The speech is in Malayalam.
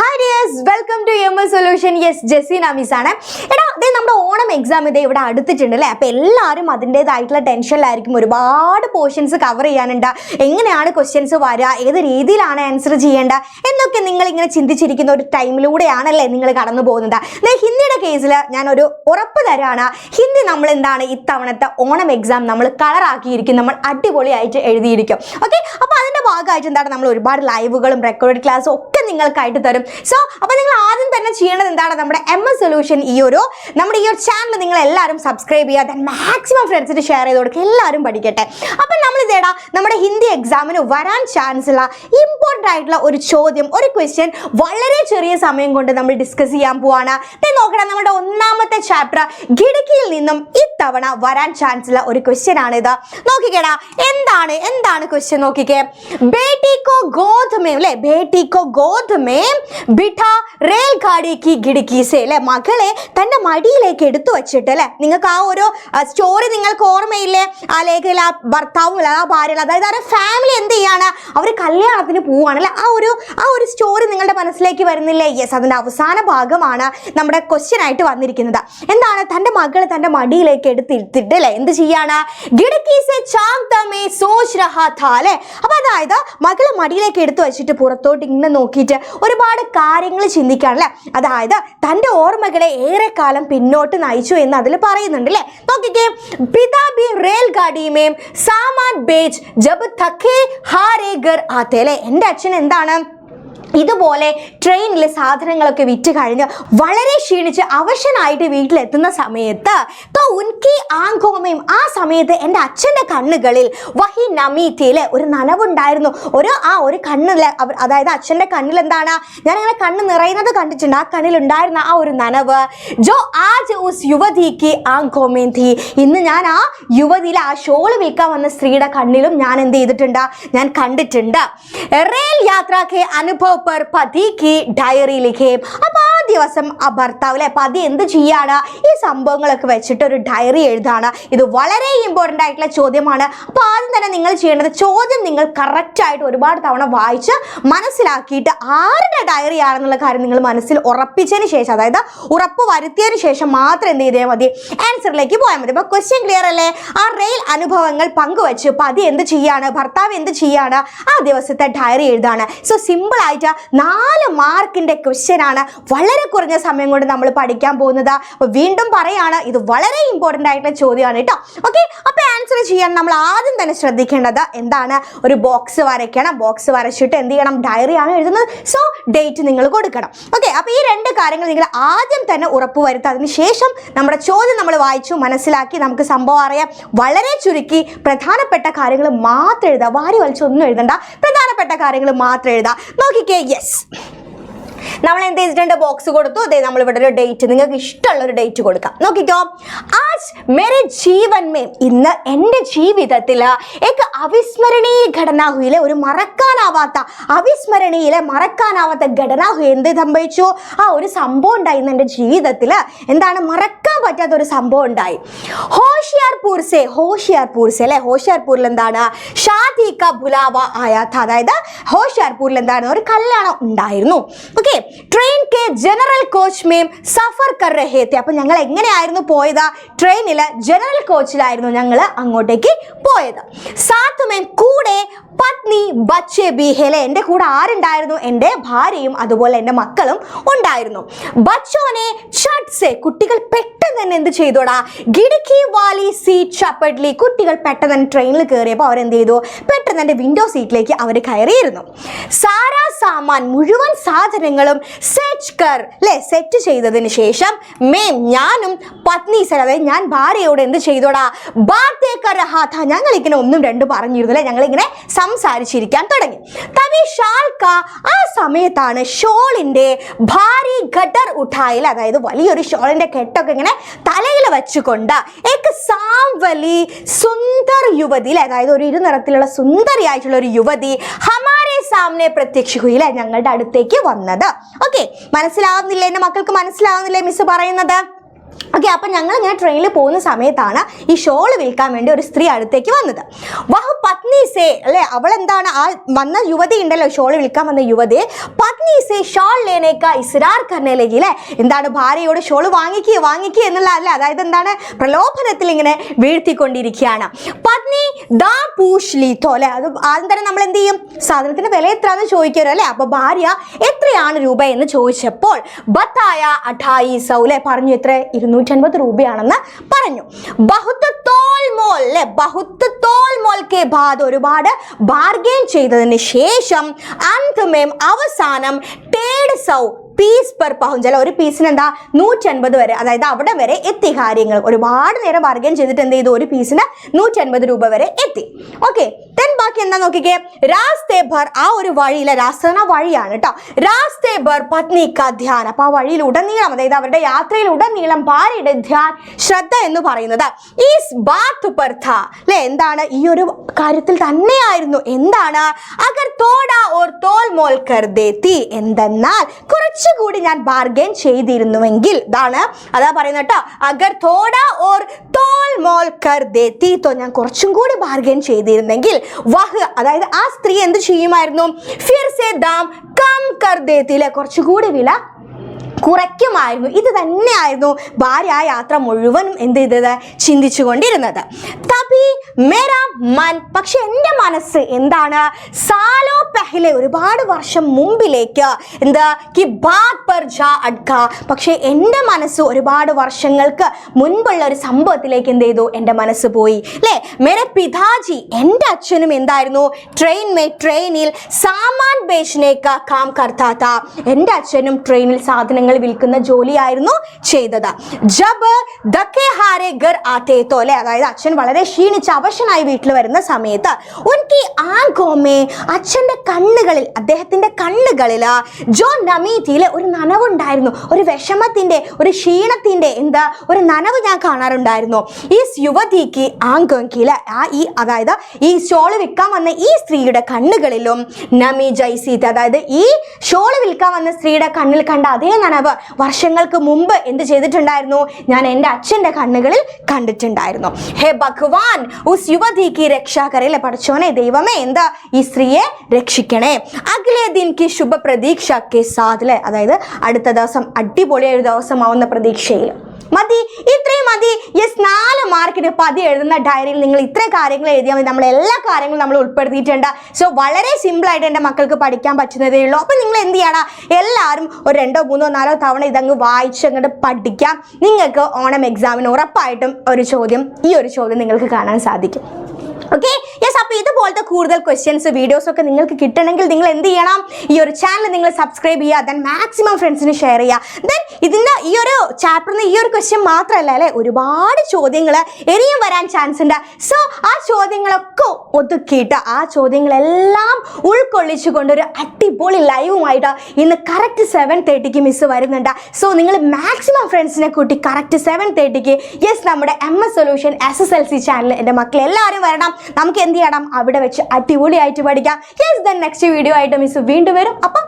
Hi dears, welcome to MS Solution. Yes, Jessie Namisana. എടാ ദേ നമ്മുടെ ഓണം എക്സാം ഇതേ ഇവിടെ അടുത്തിട്ടുണ്ട് അല്ലേ. അപ്പോൾ എല്ലാവരും അതിൻ്റേതായിട്ടുള്ള ടെൻഷനിലായിരിക്കും. ഒരുപാട് പോർഷൻസ് കവർ ചെയ്യാനുണ്ട്. എങ്ങനെയാണ് ക്വസ്റ്റ്യൻസ് വരിക, ഏത് രീതിയിലാണ് ആൻസർ ചെയ്യേണ്ട എന്നൊക്കെ നിങ്ങൾ ഇങ്ങനെ ചിന്തിച്ചിരിക്കുന്ന ഒരു ടൈമിലൂടെയാണല്ലേ നിങ്ങൾ കടന്നു പോകുന്നത്. ഹിന്ദിയുടെ കേസിൽ ഞാനൊരു ഉറപ്പ് തരാണ്. ഹിന്ദി നമ്മൾ എന്താണ് ഇത്തവണത്തെ ഓണം എക്സാം നമ്മൾ കളറാക്കിയിരിക്കും, നമ്മൾ അടിപൊളിയായിട്ട് എഴുതിയിരിക്കും. ഓക്കെ, അപ്പോൾ അതിൻ്റെ ഭാഗമായിട്ട് എന്താണ് നമ്മൾ ഒരുപാട് ലൈവുകളും റെക്കോർഡ് ക്ലാസ്സും ഒക്കെ നിങ്ങൾക്കായിട്ട് തരും. സോ അപ്പോൾ നിങ്ങൾ ആദ്യം തന്നെ ചെയ്യേണ്ടത് എന്താണ്, നമ്മുടെ MS സൊല്യൂഷൻ നമ്മുടെ ഈ ഒരു ചാനൽ നിങ്ങൾ എല്ലാവരും സബ്സ്ക്രൈബ് ചെയ്യുക, ദെൻ മാക്സിമം ഫ്രണ്ട്സിന് ഷെയർ ചെയ്ത് കൊടുക്കുക, എല്ലാവരും പഠിക്കട്ടെ. അപ്പം നമ്മൾ ഇതേടാ നമ്മുടെ ഹിന്ദി എക്സാമിന് വരാൻ ചാൻസ് ഉള്ള ഇമ്പോർട്ടൻ്റ് ആയിട്ടുള്ള ഒരു ചോദ്യം, ഒരു ക്വസ്റ്റ്യൻ വളരെ ചെറിയ സമയം കൊണ്ട് നമ്മൾ ഡിസ്കസ് ചെയ്യാൻ പോവാണ്. നോക്കണം, നമ്മുടെ ഒന്നാമത്തെ ചാപ്റ്റർ ഖിഡ്കിയിൽ നിന്നും ഇത്തവണ വരാൻ ചാൻസ് ഉള്ള ഒരു ക്വസ്റ്റ്യൻ ആണിത്. നോക്കിക്കേടാ, എന്താണ് ക്വസ്റ്റ്യൻ നോക്കിക്കേ. ബേട്ടിക്കോ ഗോദ് മേ അല്ലേ, ബേട്ടിക്കോ ഗോദ് മേ ബിഠാ റെയിൽഗാഡി കി ഖിഡ്കി സേ അല്ലേ, മകളെ തൻ്റെ മടിയിലേക്ക് എടുത്തു വെച്ചിട്ട് അല്ലേ. നിങ്ങൾക്ക് ആ ഒരു സ്റ്റോറി നിങ്ങൾക്ക് ഓർമ്മയില്ലേ, ആ ലേഖയിൽ ആ ഭർത്താവും ആ ഭാര്യ, അതായത് ആ ഫാമിലി എന്ത് ചെയ്യാണ്, അവർ കല്യാണത്തിന് പോവുകയാണ് അല്ലേ. ആ ഒരു സ്റ്റോറി നിങ്ങളുടെ മനസ്സിലേക്ക് വരുന്നില്ലേ? യെസ്, അതിൻ്റെ അവസാന ഭാഗമാണ് നമ്മുടെ ക്വസ്റ്റ്യൻ ആയിട്ട് വന്നിരിക്കുന്നത്. എന്താണ്, തൻ്റെ മകൾ തൻ്റെ മടിയിലേക്ക് എടുത്തിട്ട് അല്ലേ എന്ത് ചെയ്യാണ്, ഖിഡ്കി സേ ചാക്ത മേ സോച്ച് രഹാ ഥാ അല്ലേ. അപ്പോൾ അതായത് മകളെ മടിയിലേക്ക് എടുത്തു വെച്ചിട്ട് പുറത്തോട്ട് ഇങ്ങനെ നോക്കിയിട്ട് ഒരുപാട് കാര്യങ്ങൾ ചിന്തിക്കുകയാണല്ലേ. അതായത് തൻ്റെ ഓർമ്മകളെ ഏറെക്കാലം പിന്നോട്ട് നയിച്ചു എന്ന് അതിൽ പറയുന്നുണ്ട് അല്ലേ. നോക്കിക്കേ, പിതാ ഭി റെയിൽഗാഡി മേ സാമാൻ ബേച്ച് ജബ് തക്കേ ഹാരേ ഗർ ആത്തെ അല്ലേ. എൻ്റെ അച്ഛൻ എന്താണ് ഇതുപോലെ ട്രെയിനിലെ സാധനങ്ങളൊക്കെ വിറ്റ് കഴിഞ്ഞ് വളരെ ക്ഷീണിച്ച് അവശനായിട്ട് വീട്ടിലെത്തുന്ന സമയത്ത് ഉൻകി ആങ്കോമയും ആ സമയത്ത് എൻ്റെ അച്ഛൻ്റെ കണ്ണുകളിൽ വഹി നമീത്തിയിലെ ഒരു നനവുണ്ടായിരുന്നു. ഒരു കണ്ണിലെ അതായത് അച്ഛൻ്റെ കണ്ണിൽ എന്താണ്, ഞാനിങ്ങനെ കണ്ണ് നിറയുന്നത് കണ്ടിട്ടുണ്ട്, ആ കണ്ണിലുണ്ടായിരുന്ന ആ ഒരു നനവ്. ജോ ആജ് ഉസ് യുവതിക്ക് ആങ്കോമേം തീ, ഇന്ന് ഞാൻ ആ യുവതിയിലെ ആ ഷോള് വിൽക്കാൻ വന്ന സ്ത്രീയുടെ കണ്ണിലും ഞാൻ എന്ത് ചെയ്തിട്ടുണ്ട്, ഞാൻ കണ്ടിട്ടുണ്ട്. റെയിൽ യാത്രയ്ക്ക് അനുഭവ പതിക്ക് ഡയറി ലിഖേം. അപ്പൊ ആ ദിവസം ആ ഭർത്താവ് അല്ലെ പതി എന്ത് ചെയ്യാണ്, ഈ സംഭവങ്ങളൊക്കെ വെച്ചിട്ട് ഒരു ഡയറി എഴുതാണ്. ഇത് വളരെ ഇമ്പോർട്ടൻ്റ് ആയിട്ടുള്ള ചോദ്യമാണ്. അപ്പൊ ആദ്യം തന്നെ നിങ്ങൾ ചെയ്യേണ്ടത്, ചോദ്യം നിങ്ങൾ കറക്റ്റ് ആയിട്ട് ഒരുപാട് തവണ വായിച്ച് മനസ്സിലാക്കിയിട്ട് ആരുടെ ഡയറി ആണെന്നുള്ള കാര്യം നിങ്ങൾ മനസ്സിൽ ഉറപ്പിച്ചതിന് ശേഷം, അതായത് ഉറപ്പ് വരുത്തിയതിന് ശേഷം മാത്രം എന്ത് ചെയ്താൽ മതി, ആൻസറിലേക്ക് പോയാൽ മതി. അപ്പൊ ക്വസ്റ്റ്യൻ ക്ലിയർ അല്ലേ? ആ റെയിൽ അനുഭവങ്ങൾ പങ്കുവെച്ച് പതി എന്ത് ചെയ്യാണ്, ഭർത്താവ് എന്ത് ചെയ്യാണ്, ആ ദിവസത്തെ ഡയറി എഴുതാണ്. സോ സിമ്പിൾ ആയിട്ട് 4 മാർക്കിന്റെ ക്വസ്റ്റ്യൻ ആണ്. വളരെ കുറഞ്ഞ സമയം കൊണ്ട് നമ്മൾ പഠിക്കാൻ പോകുന്നത്. അപ്പോൾ വീണ്ടും പറയാണ്, ഇത് വളരെ ഇമ്പോർട്ടൻ്റ് ആയിട്ടുള്ള ചോദ്യമാണ് കേട്ടോ. ഓക്കെ, അപ്പോൾ ആൻസർ ചെയ്യാൻ നമ്മൾ ആദ്യം തന്നെ ശ്രദ്ധിക്കേണ്ടത് എന്താണ്, ഒരു ബോക്സ് വരയ്ക്കണം. ബോക്സ് വരച്ചിട്ട് എന്ത് ചെയ്യണം, ഡയറിയാണ് എഴുതുന്നത്. സോ ഡേറ്റ് നിങ്ങൾ കൊടുക്കണം. ഓക്കെ, അപ്പോൾ ഈ 2 കാര്യങ്ങൾ നിങ്ങൾ ആദ്യം തന്നെ ഉറപ്പ് വരുത്തുക. അതിനുശേഷം നമ്മുടെ ചോദ്യം നമ്മൾ വായിച്ചു മനസ്സിലാക്കി നമുക്ക് സംഭവം അറിയാം. വളരെ ചുരുക്കി പ്രധാനപ്പെട്ട കാര്യങ്ങൾ മാത്രം എഴുതുക, വാരി വലിച്ചൊന്നും എഴുതണ്ട, പ്രധാനപ്പെട്ട കാര്യങ്ങൾ മാത്രം എഴുതുക. നോക്കിക്കേ, യെസ്, നമ്മൾ എന്ത് ചെയ്തിട്ടുണ്ട്, ബോക്സ് കൊടുത്തു. അതെ, നമ്മളിവിടെ ഒരു ഡേറ്റ്, നിങ്ങൾക്ക് ഇഷ്ടമുള്ള ഒരു ഡേറ്റ് കൊടുക്കാം. നോക്കിക്കോ, ആജ് മേരെ ജീവൻ മേ, ഇന്ന് എൻ്റെ ജീവിതത്തിൽ ഏക്ക് അവിസ്മരണീയ ഘടന ഹുയിലെ, ഒരു മറക്കാനാവാത്ത ഘടന ഹുയി, എന്ത് സംഭവിച്ചു, ആ ഒരു സംഭവം ഉണ്ടായി. ഇന്ന് എൻ്റെ ജീവിതത്തിൽ എന്താണ്, മറക്കാൻ പറ്റാത്ത ഒരു സംഭവം ഉണ്ടായി. ഹോഷിയാർപൂർ സെ അല്ലെ, ഹോഷിയാർപൂരിൽ എന്താണ്, ഷാദി കാ ബുലാവ ആയാ ഥാ, അതായത് ഹോഷിയാർപൂരിൽ എന്താണ്, ഒരു കല്യാണം ഉണ്ടായിരുന്നു. ഓക്കെ, ട്രെയിൻ കെ ജനറൽ കോച്ച് മേം സഫർ കർ രഹേ थे. അപ്പം ഞങ്ങൾ എങ്ങനെയായിരുന്നു പോയത്, ട്രെയിനിൽ ജനറൽ കോച്ചിലായിരുന്നു ഞങ്ങൾ അങ്ങോട്ടേക്ക് പോയത്. സാത്ത് മേം കൂടെ പത്നി ബച്ചെ ബി ഹെലെ, എൻ്റെ കൂടെ ആരുണ്ടായിരുന്നു, എൻ്റെ ഭാര്യയും അതുപോലെ എൻ്റെ മക്കളും ഉണ്ടായിരുന്നു. ബച്ചോനെ ചട്ട് സെ, കുട്ടികൾ പെട്ടെന്ന് തന്നെ എന്ത് ചെയ്തോടാ, ഖിഡ്കി വാലി സീറ്റ് ചപ്പട്ലി, കുട്ടികൾ പെട്ടെന്ന് തന്നെ ട്രെയിനിൽ കയറിയപ്പോൾ അവരെന്ത് ചെയ്തു, പെട്ടെന്ന് എൻ്റെ വിൻഡോ സീറ്റിലേക്ക് അവർ കയറിയിരുന്നു. സാരാ സാമാൻ, മുഴുവൻ സാധനങ്ങളും സെറ്റ് ചെയ്തതിന് ശേഷം മേം, ഞാനും പത്നി സെ, അതായത് ഞാൻ ഭാര്യയോട് എന്ത് ചെയ്തോടാ, ബാത്തേ കർ രഹാ ഥാ, ഞങ്ങളിങ്ങനെ 1 2 പറഞ്ഞിരുന്നില്ല, ഞങ്ങളിങ്ങനെ സംസാരിച്ചിരിക്കാൻ തുടങ്ങി. തവി ഷാൽ കാ, ആ സമയത്താണ് ഷോളിന്റെ ഭാരി ഘട്ടർ ഉഠായിൽ, അതായത് വലിയൊരു ഷോളിന്റെ കെട്ടൊക്കെ ഇങ്ങനെ തലയിൽ വെച്ചുകൊണ്ട് ഏക്ക് സാംവലി സുന്ദർ യുവതി, അതായത് ഒരു ഇരുനിറത്തിലുള്ള സുന്ദരിയായിട്ടുള്ള ഒരു യുവതി ഹമാരെ സാമനെ പ്രത്യക്ഷ ഹുയിലെ, ഞങ്ങളുടെ അടുത്തേക്ക് വന്നത്. ഓക്കെ, മനസ്സിലാവുന്നില്ലേ, എൻ്റെ മക്കൾക്ക് മനസ്സിലാവുന്നില്ലേ മിസ് പറയുന്നത്? ഓക്കെ, അപ്പം ഞങ്ങൾ ഇങ്ങനെ ട്രെയിനിൽ പോകുന്ന സമയത്താണ് ഈ ഷോള് വിൽക്കാൻ വേണ്ടി ഒരു സ്ത്രീ അടുത്തേക്ക് വന്നത്. വഹ് പത്നി സേ അല്ലെ, അവൾ എന്താണ്, ആ വന്ന യുവതി ഉണ്ടല്ലോ, ഷോള് വിൽക്കാൻ വന്ന യുവതി, പത്നി സേ ഷോൾ ലേനേക്ക ഇസ്രാർ കർനെ ലഗി അല്ലെ, എന്താണ് ഭാര്യയോട് ഷോള് വാങ്ങിക്കുക എന്നുള്ള അല്ലെ, അതായത് എന്താണ് പ്രലോഭനത്തിൽ ഇങ്ങനെ വീഴ്ത്തിക്കൊണ്ടിരിക്കുകയാണ്. പത്നി ദാ പൂഷ് ലീത്തോ അല്ലെ, അത് ആദ്യം തന്നെ നമ്മൾ എന്ത് ചെയ്യും, സാധനത്തിന്റെ വില എത്രയാണെന്ന് ചോദിക്കാറോ അല്ലെ. അപ്പൊ ഭാര്യ എത്രയാണ് രൂപ എന്ന് ചോദിച്ചപ്പോൾ ബത്തായ 2800 അല്ലെ, പറഞ്ഞു എത്ര, 250 രൂപയാണെന്ന് പറഞ്ഞു. ബഹുത്ത് തോൽ മോൽ അല്ലെ, ബഹുത്ത് തോൽ മോൽ കെ ബാദ്, ഒരുപാട് ബാർഗെയിൻ ചെയ്തതിന് ശേഷം അന്തമേം അവസാനം 150 പീസ് പെർ പൗഞ്ച് അല്ല, ഒരു പീസിന് എന്താ 150 വരെ, അതായത് അവിടെ വരെ എത്തി കാര്യങ്ങൾ. ഒരുപാട് നേരം ബാർഗെയിൻ ചെയ്തിട്ട് എന്ത് ചെയ്തു, ഒരു പീസിന് 150 രൂപ വരെ എത്തി. ഓക്കെ, ദെൻ ബാക്കി എന്താ നോക്കിക്കേ, രാസ്തേ ഭർ, ആ ഒരു വഴിയിലെ, രാസ്ത വഴിയാണ് കേട്ടോ, രാസ്തേ ഭർ പത്നി കാ ധ്യാൻ, അപ്പൊ ആ വഴിയിൽ ഉടനീളം, അതായത് അവരുടെ യാത്രയിൽ ഉടനീളം ഭാര്യയുടെ ധ്യാൻ, ശ്രദ്ധ എന്ന് പറയുന്നത് ഈസ് ബാത്ത് പർ ഥാ അല്ലെ, എന്താണ്, ഈ ഒരു കാര്യത്തിൽ തന്നെയായിരുന്നു. എന്താണ്, അഗർ തോടാ ഓർ തോൽ മോൽ കർ ദേത്തി, എന്തെന്നാൽ കുറച്ചുകൂടി ഞാൻ ബാർഗെയിൻ ചെയ്തിരുന്നുവെങ്കിൽ, ഇതാണ് അതാ പറയുന്നത് കേട്ടോ, അഗർ തോടാ ഓർ തോൽ മോൽ കർ ദേത്തി, ഞാൻ കുറച്ചും കൂടി ബാർഗെയിൻ ചെയ്തിരുന്നെങ്കിൽ, വഹ് അതായത് ആ സ്ത്രീ എന്ത് ചെയ്യുമായിരുന്നു, ഫിർ സേ ദാം കം കർ ദേത്തി അല്ലെ, കുറച്ചുകൂടി വില കുറയ്ക്കുമായിരുന്നു. ഇത് തന്നെയായിരുന്നു ഭാര്യ ആ യാത്ര മുഴുവനും എന്ത് ചെയ്തത്, ചിന്തിച്ചു കൊണ്ടിരുന്നത്. തബി മേരാ മൻ, പക്ഷെ എൻ്റെ മനസ്സ് എന്താണ്, സാലോ പെഹ്ലെ, ഒരുപാട് വർഷം മുമ്പിലേക്ക്, എന്താ കി ബാത് പർ ജാ അഡ്ക, പക്ഷെ എൻ്റെ മനസ്സ് ഒരുപാട് വർഷങ്ങൾക്ക് മുൻപുള്ള ഒരു സംഭവത്തിലേക്ക് എന്ത് ചെയ്തു, എൻ്റെ മനസ്സ് പോയി അല്ലേ. മേരെ പിതാജി, എൻ്റെ അച്ഛനും എന്തായിരുന്നു, ട്രെയിനിൽ സാമാൻ ബേച്ച്നേക്ക കാം കർത്താ താ, എൻ്റെ അച്ഛനും ട്രെയിനിൽ സാധനങ്ങൾ വിൽക്കുന്ന ജോലിയായിരുന്നു ചെയ്തത്. ജബ് ദക്കേ ഹാരെ ഗർ ആതേ തോ അല്ലെ, അതായത് അച്ഛൻ വളരെ ക്ഷീണിച്ച് അവശനായി വീട്ടിൽ വരുന്ന സമയത്ത് ഉൻകി ആങ്കോമേ, അച്ഛൻ്റെ കണ്ണുകളിൽ, അദ്ദേഹത്തിന്റെ കണ്ണുകളിൽ ജോ നമീതിയിലെ ഒരു നനവുണ്ടായിരുന്നു, ഒരു വിഷമത്തിന്റെ, ഒരു ക്ഷീണത്തിന്റെ എന്താ ഒരു നനവ് ഞാൻ കാണാറുണ്ടായിരുന്നു. ഈ യുവതിക്ക് ആങ്കോങ്കിലെ അതായത് ഈ ഷോള് വിൽക്കാൻ വന്ന ഈ സ്ത്രീയുടെ കണ്ണുകളിലും നമി ജൈസീത്ത്, അതായത് ഈ ഷോള് വിൽക്കാൻ വന്ന സ്ത്രീയുടെ കണ്ണിൽ കണ്ട അതേ നനവ് വർഷങ്ങൾക്ക് മുമ്പ് എന്ത് ചെയ്തിട്ടുണ്ടായിരുന്നു, ഞാൻ എൻ്റെ അച്ഛൻ്റെ കണ്ണുകളിൽ കണ്ടിട്ടുണ്ടായിരുന്നു. ഹേ ഭഗവാൻ ഉസ് യുവതിക്ക് രക്ഷാ കരയിലെ, പഠിച്ചോനെ ദൈവമേ എന്താ ഈ സ്ത്രീയെ രക്ഷിക്കണേ. അഗ്ലേ ദിൻ കി ശുഭ പ്രതീക്ഷ കെ സാഥ് അല്ലെ, അതായത് അടുത്ത ദിവസം അടിപൊളിയായ ഒരു ദിവസമാവുന്ന പ്രതീക്ഷയിൽ. മതി, ഇത്രയും മതി. യെസ്, 4 മാർക്കിന് 10 എഴുതുന്ന ഡയറിയിൽ നിങ്ങൾ ഇത്രയും കാര്യങ്ങൾ എഴുതിയാൽ മതി. നമ്മൾ എല്ലാ കാര്യങ്ങളും നമ്മൾ ഉൾപ്പെടുത്തിയിട്ടുണ്ട്. സോ വളരെ സിമ്പിളായിട്ട് എൻ്റെ മക്കൾക്ക് പഠിക്കാൻ പറ്റുന്നതേ ഉള്ളൂ. അപ്പം നിങ്ങൾ എന്ത് ചെയ്യണം, എല്ലാവരും ഒരു 2, 3, 4 തവണ ഇതങ്ങ് വായിച്ച് അങ്ങോട്ട് പഠിക്കാം. നിങ്ങൾക്ക് ഓണം എക്സാമിന് ഉറപ്പായിട്ടും ഈ ഒരു ചോദ്യം നിങ്ങൾക്ക് കാണാൻ സാധിക്കും. Okay, yes. അപ്പോൾ ഇതുപോലത്തെ കൂടുതൽ ക്വസ്റ്റ്യൻസ് വീഡിയോസ് ഒക്കെ നിങ്ങൾക്ക് കിട്ടണമെങ്കിൽ നിങ്ങൾ എന്ത് ചെയ്യണം, ഈ ഒരു ചാനൽ നിങ്ങൾ സബ്സ്ക്രൈബ് ചെയ്യുക, ദെൻ മാക്സിമം ഫ്രണ്ട്സിന് ഷെയർ ചെയ്യുക. ദെൻ ഇതിൻ്റെ ഈ ഒരു ചാപ്റ്ററിൽ ഈ ഒരു ക്വസ്റ്റ്യൻ മാത്രമല്ല അല്ലേ, ഒരുപാട് ചോദ്യങ്ങൾ ഇനിയും വരാൻ ചാൻസ് ഉണ്ട്. സോ ആ ചോദ്യങ്ങളൊക്കെ ഒതുക്കിയിട്ട് ആ ചോദ്യങ്ങളെല്ലാം ഉൾക്കൊള്ളിച്ചുകൊണ്ട് ഒരു അടിപൊളി ലൈവുമായിട്ട് ഇന്ന് കറക്റ്റ് 7:30 മിസ് വരുന്നുണ്ട്. സോ നിങ്ങൾ മാക്സിമം ഫ്രണ്ട്സിനെ കൂട്ടി കറക്റ്റ് 7:30 യെസ് നമ്മുടെ MS സൊല്യൂഷൻ SSLC ചാനൽ എൻ്റെ മക്കൾ എല്ലാവരും വരണം. നമുക്ക് എന്ത് ചെയ്യണം, അവിടെ വെച്ച് അടിപൊളിയായിട്ട് പഠിക്കാം. യെസ്, ദെൻ നെക്സ്റ്റ് വീഡിയോ ആയിട്ട് മിസ് വീണ്ടും വരും. അപ്പം